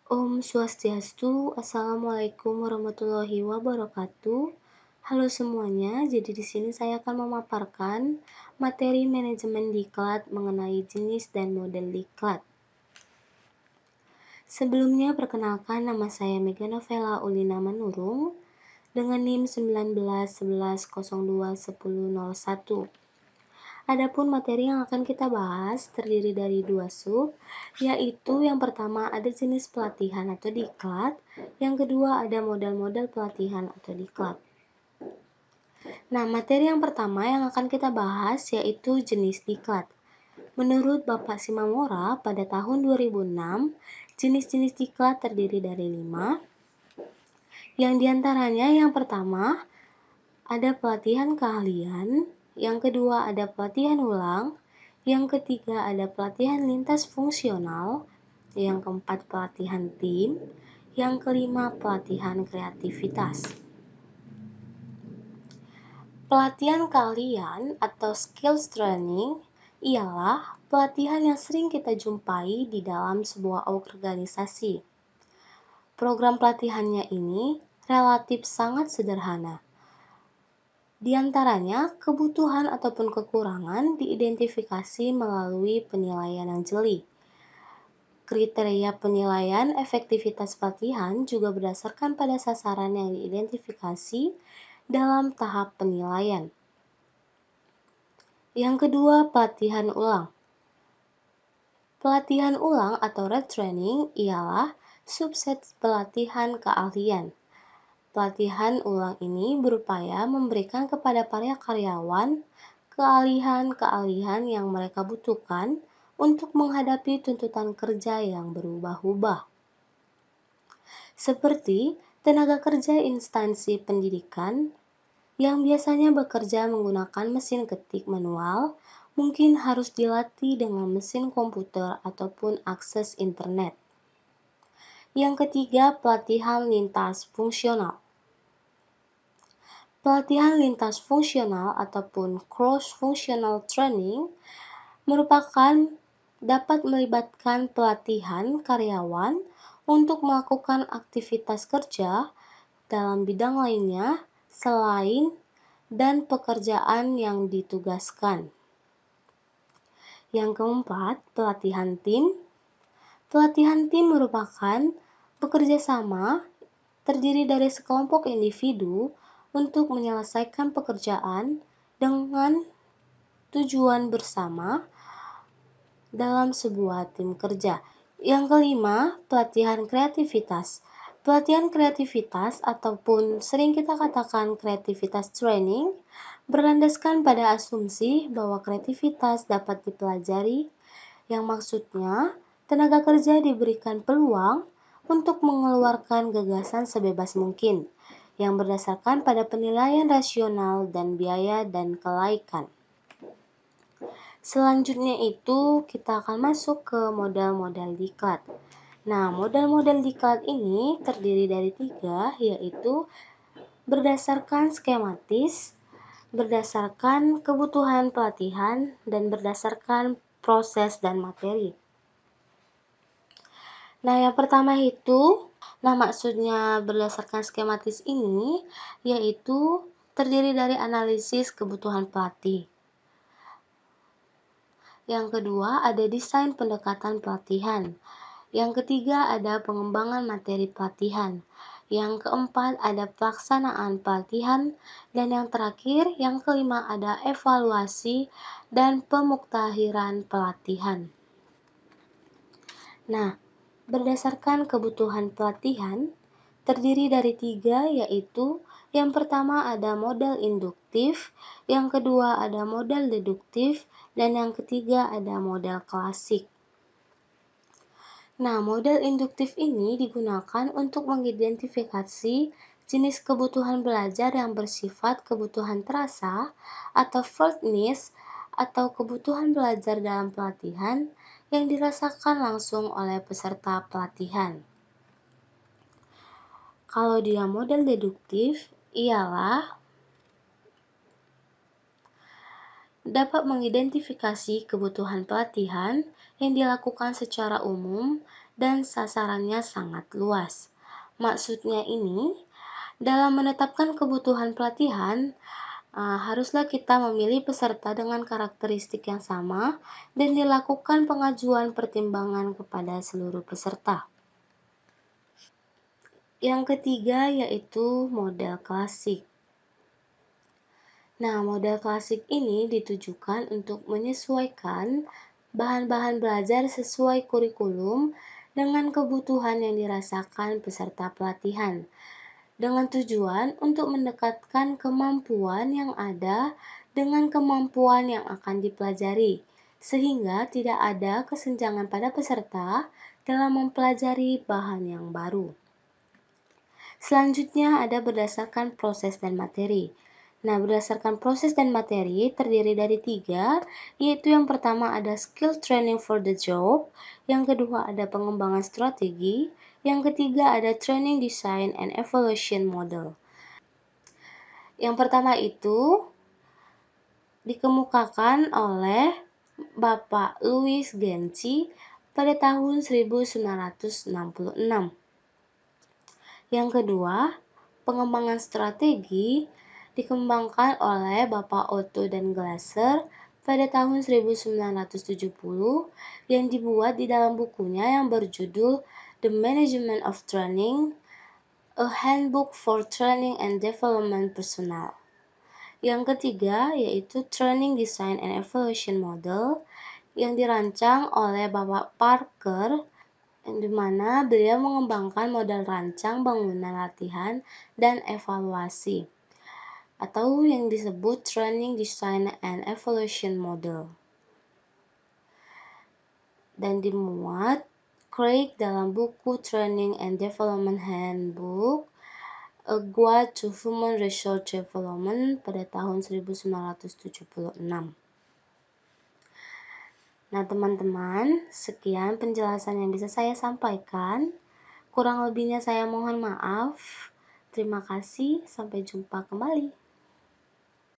Om Swastiastu, Assalamualaikum warahmatullahi wabarakatuh. Halo semuanya, jadi di sini saya akan memaparkan materi manajemen diklat mengenai jenis dan model diklat. Sebelumnya perkenalkan, nama saya Mega Novela Ulina Manurung dengan NIM 1911021001. Adapun materi yang akan kita bahas terdiri dari dua sub, yaitu yang pertama ada jenis pelatihan atau diklat, yang kedua ada model-model pelatihan atau diklat. Nah, materi yang pertama yang akan kita bahas yaitu jenis diklat. Menurut Bapak Simamora pada tahun 2006, jenis-jenis diklat terdiri dari 5, yang diantaranya yang pertama ada pelatihan keahlian, yang kedua ada pelatihan ulang, yang ketiga ada pelatihan lintas fungsional, yang keempat pelatihan tim, yang kelima pelatihan kreativitas. Pelatihan keahlian atau skills training ialah pelatihan yang sering kita jumpai di dalam sebuah organisasi. Program pelatihannya ini relatif sangat sederhana. Di antaranya, kebutuhan ataupun kekurangan diidentifikasi melalui penilaian yang jeli. Kriteria penilaian efektivitas pelatihan juga berdasarkan pada sasaran yang diidentifikasi dalam tahap penilaian. Yang kedua, pelatihan ulang. Pelatihan ulang atau retraining ialah subset pelatihan keahlian. Pelatihan ulang ini berupaya memberikan kepada para karyawan keahlian-keahlian yang mereka butuhkan untuk menghadapi tuntutan kerja yang berubah-ubah. Seperti tenaga kerja instansi pendidikan yang biasanya bekerja menggunakan mesin ketik manual, mungkin harus dilatih dengan mesin komputer ataupun akses internet. Yang ketiga, pelatihan lintas fungsional. Pelatihan lintas fungsional ataupun cross-functional training merupakan dapat melibatkan pelatihan karyawan untuk melakukan aktivitas kerja dalam bidang lainnya selain dan pekerjaan yang ditugaskan. Yang keempat, pelatihan tim. Pelatihan tim merupakan bekerja sama terdiri dari sekelompok individu untuk menyelesaikan pekerjaan dengan tujuan bersama dalam sebuah tim kerja. Yang kelima, pelatihan kreativitas. Pelatihan kreativitas ataupun sering kita katakan kreativitas training berlandaskan pada asumsi bahwa kreativitas dapat dipelajari, yang maksudnya tenaga kerja diberikan peluang untuk mengeluarkan gagasan sebebas mungkin yang berdasarkan pada penilaian rasional dan biaya dan kelaikan. Selanjutnya itu kita akan masuk ke model-model diklat. Nah, model-model diklat ini terdiri dari 3, yaitu berdasarkan skematis, berdasarkan kebutuhan pelatihan, dan berdasarkan proses dan materi. Nah, yang pertama itu, maksudnya berdasarkan skematis ini, yaitu terdiri dari analisis kebutuhan pelatih. Yang kedua, ada desain pendekatan pelatihan. Yang ketiga, ada pengembangan materi pelatihan. Yang keempat, ada pelaksanaan pelatihan. Dan yang terakhir, yang kelima, ada evaluasi dan pemuktahiran pelatihan. Nah, berdasarkan kebutuhan pelatihan, terdiri dari 3, yaitu yang pertama ada model induktif, yang kedua ada model deduktif, dan yang ketiga ada model klasik. Nah, model induktif ini digunakan untuk mengidentifikasi jenis kebutuhan belajar yang bersifat kebutuhan terasa atau felt needs atau kebutuhan belajar dalam pelatihan yang dirasakan langsung oleh peserta pelatihan. Kalau dia model deduktif, ialah dapat mengidentifikasi kebutuhan pelatihan yang dilakukan secara umum dan sasarannya sangat luas. Maksudnya ini, dalam menetapkan kebutuhan pelatihan, haruslah kita memilih peserta dengan karakteristik yang sama dan dilakukan pengajuan pertimbangan kepada seluruh peserta. Yang ketiga yaitu model klasik. Nah, model klasik ini ditujukan untuk menyesuaikan bahan-bahan belajar sesuai kurikulum dengan kebutuhan yang dirasakan peserta pelatihan, dengan tujuan untuk mendekatkan kemampuan yang ada dengan kemampuan yang akan dipelajari, sehingga tidak ada kesenjangan pada peserta dalam mempelajari bahan yang baru. Selanjutnya ada berdasarkan proses dan materi. Nah, berdasarkan proses dan materi terdiri dari 3, yaitu yang pertama ada skill training for the job, yang kedua ada pengembangan strategi, yang ketiga ada training design and evaluation model. Yang pertama itu dikemukakan oleh Bapak Louis Genci pada tahun 1966. Yang kedua, pengembangan strategi dikembangkan oleh Bapak Otto dan Glasser pada tahun 1970 yang dibuat di dalam bukunya yang berjudul The Management of Training, A Handbook for Training and Development Personnel. Yang ketiga yaitu Training Design and Evaluation Model yang dirancang oleh Bapak Parker, di mana beliau mengembangkan model rancang bangunan latihan dan evaluasi, atau yang disebut Training Design and Evaluation Model, dan dimuat Craig dalam buku Training and Development Handbook, A Guide to Human Resource Development pada tahun 1976. Nah, teman-teman, sekian penjelasan yang bisa saya sampaikan. Kurang lebihnya saya mohon maaf. Terima kasih, sampai jumpa kembali.